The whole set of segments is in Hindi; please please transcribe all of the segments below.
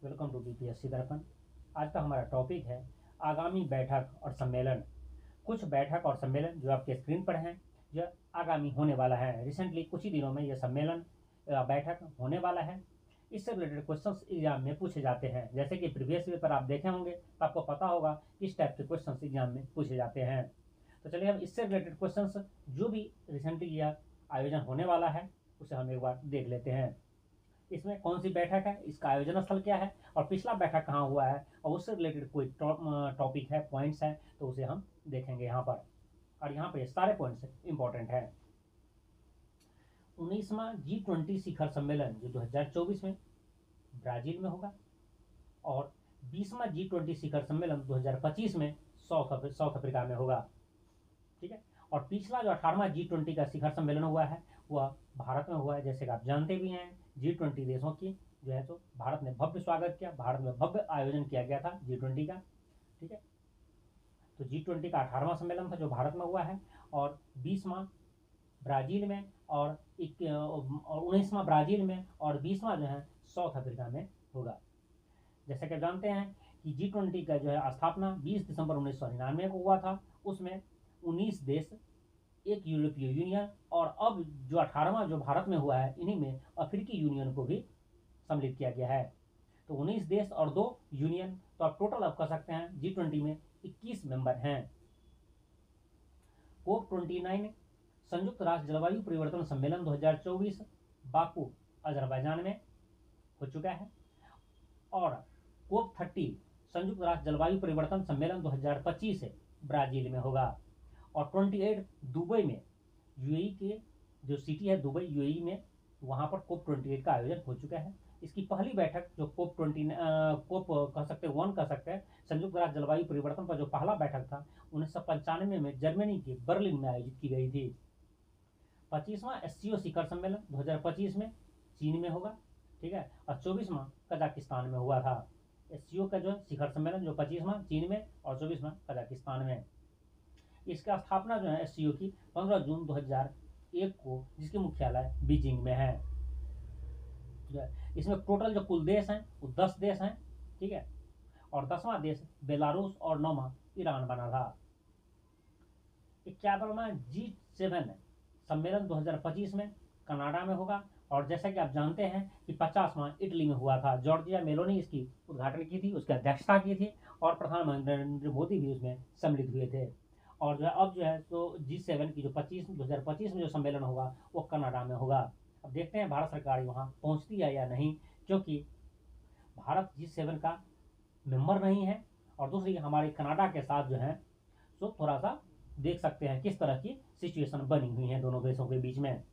वेलकम टू बीपीएससी दर्पण। आज का हमारा टॉपिक है आगामी बैठक और सम्मेलन। कुछ बैठक और सम्मेलन जो आपके स्क्रीन पर हैं, जो आगामी होने वाला है। रिसेंटली कुछ ही दिनों में यह सम्मेलन या बैठक होने वाला है। इससे रिलेटेड क्वेश्चंस एग्जाम में पूछे जाते हैं। जैसे कि प्रीवियस पेपर आप देखे होंगे तो आपको पता होगा किस टाइप के क्वेश्चंस एग्जाम में पूछे जाते हैं। तो चलिए हम इससे रिलेटेड क्वेश्चंस जो भी रिसेंटली यह आयोजन होने वाला है उसे हम एक बार देख लेते हैं। इसमें कौन सी बैठक है, इसका आयोजन स्थल क्या है और पिछला बैठक कहाँ हुआ है और उससे रिलेटेड कोई टॉपिक है, पॉइंट्स है तो उसे हम देखेंगे यहाँ पर। और यहाँ पे सारे पॉइंट्स इंपॉर्टेंट है। 19वां G20 शिखर सम्मेलन जो 2024 में ब्राजील में होगा और 20वां G20 शिखर सम्मेलन 2025 में साउथ अफ्रीका में होगा। ठीक है। और पिछला जो 18वां G20 का शिखर सम्मेलन हुआ है वह भारत में हुआ है। जैसे कि आप जानते भी हैं G20 देशों की जो है तो भारत ने भव्य स्वागत किया, भारत में भव्य आयोजन किया गया था G20 का। ठीक है। तो G20 का 18वां सम्मेलन था जो भारत में हुआ है और 20वां ब्राजील में और 19वां ब्राजील में और 20वां जो है साउथ अफ्रीका में होगा। जैसे कि जानते हैं कि G20 का जो है स्थापना 20 दिसंबर 1999 को हुआ था। उसमें 19 देश, एक यूरोपीय यूनियन और अब जो 18वां जो भारत में हुआ है इन्हीं में अफ्रीकी यूनियन को भी सम्मिलित किया गया है। तो 19 देश और 2 यूनियन, तो आप टोटल आप कह सकते हैं G20 में 21 मेंबर हैं। COP29 संयुक्त राष्ट्र जलवायु परिवर्तन सम्मेलन 2024 बाकू अजरबैजान में हो चुका है और COP30 संयुक्त राष्ट्र जलवायु परिवर्तन सम्मेलन 2025 ब्राजील में होगा और 28 दुबई में, यूएई के जो सिटी है दुबई यूएई में, वहाँ पर COP28 का आयोजन हो चुका है। इसकी पहली बैठक जो COP कह सकते हैं 1 कह सकते हैं, संयुक्त राष्ट्र जलवायु परिवर्तन पर जो पहला बैठक था 1995 में जर्मनी के बर्लिन में आयोजित की गई थी। 25वां SCO शिखर सम्मेलन 2025 में चीन में होगा। ठीक है। और 24वां कजाकिस्तान में हुआ था। SCO का जो शिखर सम्मेलन जो 25वां चीन में और 24वां कजाकिस्तान में। इसका स्थापना जो है SCO की 15 जून 2001 को, जिसकी मुख्यालय बीजिंग में है। इसमें टोटल जो कुल देश हैं वो 10 देश हैं। ठीक है। और 10वां देश बेलारूस और 9वां ईरान बना था। 51वां G7 सम्मेलन 2025 में कनाडा में होगा और जैसा कि आप जानते हैं कि 50वां इटली में हुआ था। जॉर्जिया मेलोनी इसकी उद्घाटन की थी, उसकी अध्यक्षता की थी और प्रधानमंत्री नरेंद्र मोदी भी उसमें सम्मिलित हुए थे। और जो है अब जो है तो G7 की जो 2025 में जो सम्मेलन होगा वो कनाडा में होगा। अब देखते हैं भारत सरकार वहाँ पहुँचती है या नहीं, क्योंकि भारत G7 का मेंबर नहीं है और दूसरी हमारे कनाडा के साथ जो है तो थोड़ा सा देख सकते हैं किस तरह की सिचुएशन बनी हुई है दोनों देशों के बीच में,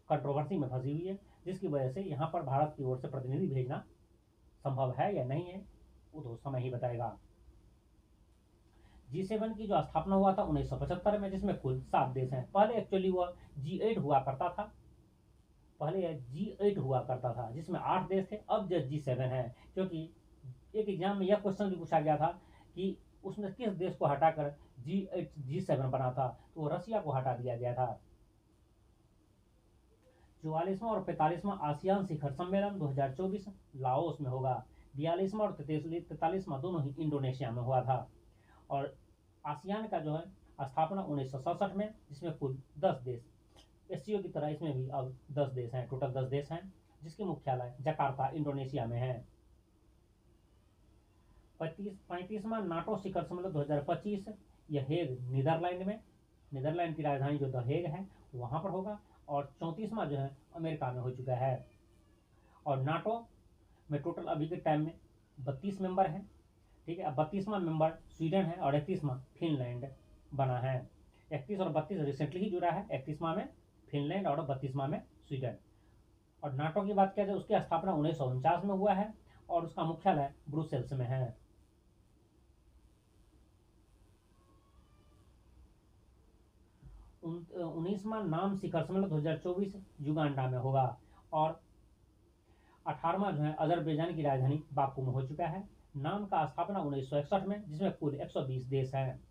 कंट्रोवर्सी में फंसी हुई है, जिसकी वजह से यहाँ पर भारत की ओर से प्रतिनिधि भेजना संभव है या नहीं है वो तो समय ही बताएगा। G7 की जो स्थापना हुआ था 1975 में, जिसमें कुल 7 देश हैं। पहले एक्चुअली वह G8 हुआ करता था, जिसमें 8 देश थे। अब जो G7 है, क्योंकि एक एग्जाम में यह क्वेश्चन भी पूछा गया था कि उसमें किस देश को हटाकर G7 बना था, तो रसिया को हटा दिया गया था। 44वां और 45वां आसियान शिखर सम्मेलन 2024 लाओस में होगा। 42वां और 43वां दोनों ही इंडोनेशिया में हुआ था। और आसियान का जो है स्थापना 1967 में, जिसमें कुल 10 देश, SCO की तरह इसमें भी अब 10 देश हैं, टोटल 10 देश हैं, जिसकी मुख्यालय जकार्ता इंडोनेशिया में है। 35वां नाटो शिखर सम्मेलन 2025 यह हेग नीदरलैंड की राजधानी जो द हेग है वहाँ पर होगा और 34वां जो है अमेरिका में हो चुका है। और नाटो में टोटल अभी के टाइम में 32 मेंबर हैं। ठीक है। अब 32वां मेंबर स्वीडन है और 31वां फिनलैंड बना है। 31 और 32 रिसेंटली ही जुड़ा है, 31वां में फिनलैंड और 32वां में स्वीडन। और नाटो की बात किया जाए उसकी स्थापना 1949 में हुआ है और उसका मुख्यालय ब्रुसेल्स में है। 19वां नाम शिखर सम्मेलन 2024 युगांडा में होगा और 18वां जो है अजरबैजान की राजधानी बाकू में हो चुका है। नाम का स्थापना 1961 में, जिसमें कुल 120 देश हैं।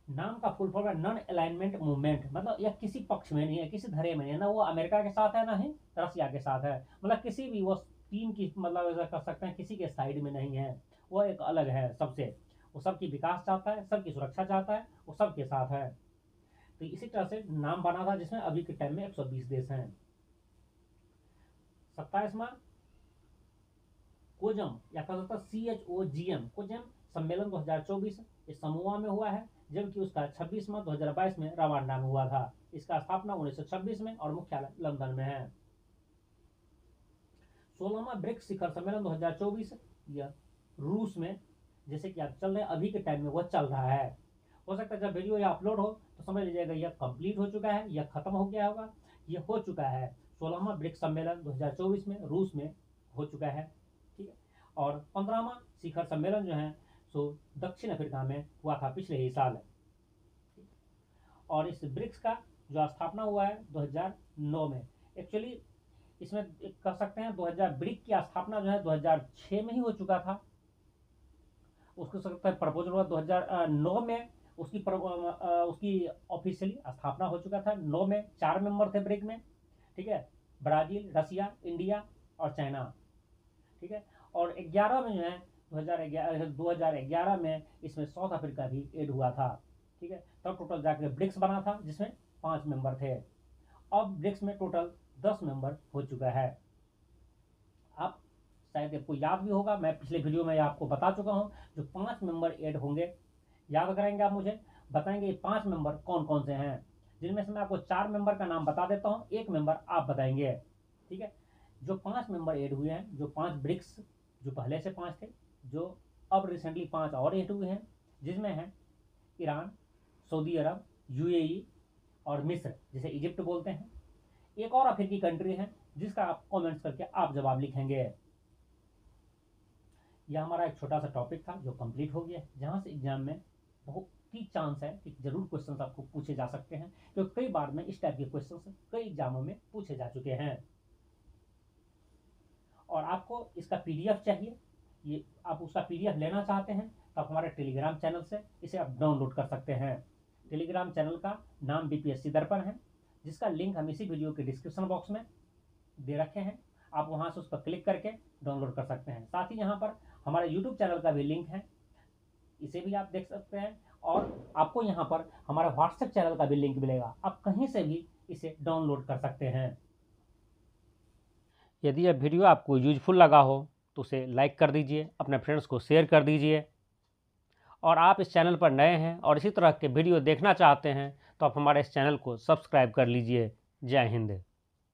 नाम का फुल फॉर्म है नॉन अलाइनमेंट मूवमेंट, मतलब यह किसी पक्ष में नहीं है, किसी धरे में नहीं है, ना वो अमेरिका के साथ है ना ही रसिया के साथ है, मतलब किसी भी वो टीम की मतलब ऐसा कर सकते हैं किसी के साइड में नहीं है, वो एक अलग है सबसे, वो सबकी विकास चाहता है, सबकी सुरक्षा चाहता है, वो सबके साथ है। तो इसी तरह से नाम बना था जिसमें अभी के टाइम में 120 देश हैं। 27वां कोजम या कहा जाता CHOGM कोजम सम्मेलन 2024 इस समूह में हुआ है, जबकि उसका 26वां 2022 में रवांडा में हुआ था। इसका स्थापना 1926 में और मुख्यालय लंदन में है। 16वां ब्रिक्स शिखर सम्मेलन 2024 यह रूस में, जैसे कि आप चल रहे हैं अभी के टाइम में वह चल रहा है। हो सकता है जब वीडियो यह अपलोड हो तो समझ लीजिएगा यह कंप्लीट हो चुका है, यह खत्म हो गया होगा, यह हो चुका है। 16वां ब्रिक्स सम्मेलन 2024 में रूस में हो चुका है, ठीक है। और 15वां शिखर सम्मेलन जो है सो दक्षिण अफ्रीका में हुआ था पिछले ही साल। और इस ब्रिक्स का जो स्थापना हुआ है 2009 में। एक्चुअली इसमें कह सकते हैं 2000 ब्रिक की स्थापना जो है 2006 में ही हो चुका था। उसको सकता है प्रपोजल हुआ 2009 में, उसकी ऑफिशियली स्थापना हो चुका था। 9 में 4 मेंबर थे ब्रिक में, ठीक है, ब्राजील, रसिया, इंडिया और चाइना, ठीक है। और 11 में जो है 2011 में इसमें साउथ अफ्रीका भी ऐड हुआ था, ठीक है। तब टोटल जाकर ब्रिक्स बना था जिसमें 5 मेंबर थे। अब ब्रिक्स में टोटल 10 मेंबर हो चुका है। आप शायद आपको याद भी होगा, मैं पिछले वीडियो में आपको बता चुका हूं, जो 5 मेंबर ऐड होंगे याद कराएंगे आप मुझे, बताएंगे ये 5 मेंबर कौन कौन से हैं, जिनमें से मैं आपको 4 मेंबर का नाम बता देता हूं, 1 मेंबर आप बताएंगे, ठीक है। जो 5 मेंबर ऐड हुए हैं, जो 5 ब्रिक्स, जो पहले से 5 थे, जो अब रिसेंटली 5 और ऐड हुए हैं, जिसमें है ईरान, सऊदी अरब, UAE और मिस्र, जिसे इजिप्ट बोलते हैं। एक और अफ्रीकी कंट्री है जिसका आप कमेंट्स करके आप जवाब लिखेंगे। यह हमारा एक छोटा सा टॉपिक था जो कंप्लीट हो गया, जहां से एग्जाम में बहुत ही चांस है कि जरूर क्वेश्चंस आपको पूछे जा सकते हैं, क्योंकि कई बार में इस टाइप के क्वेश्चंस कई एग्जामों में पूछे जा चुके हैं। और आपको इसका PDF चाहिए, ये आप उसका PDF लेना चाहते हैं तो आप हमारे टेलीग्राम चैनल से इसे आप डाउनलोड कर सकते हैं। टेलीग्राम चैनल का नाम BPSC दर्पण है, जिसका लिंक हम इसी वीडियो के डिस्क्रिप्शन बॉक्स में दे रखे हैं। आप वहां से उस पर क्लिक करके डाउनलोड कर सकते हैं। साथ ही यहाँ पर हमारे YouTube चैनल का भी लिंक है, इसे भी आप देख सकते हैं। और आपको यहाँ पर हमारा WhatsApp चैनल का भी लिंक मिलेगा, आप कहीं से भी इसे डाउनलोड कर सकते हैं। यदि यह वीडियो आपको यूजफुल लगा हो तो उसे लाइक कर दीजिए, अपने फ्रेंड्स को शेयर कर दीजिए। और आप इस चैनल पर नए हैं और इसी तरह के वीडियो देखना चाहते हैं तो आप हमारे इस चैनल को सब्सक्राइब कर लीजिए। जय हिंद।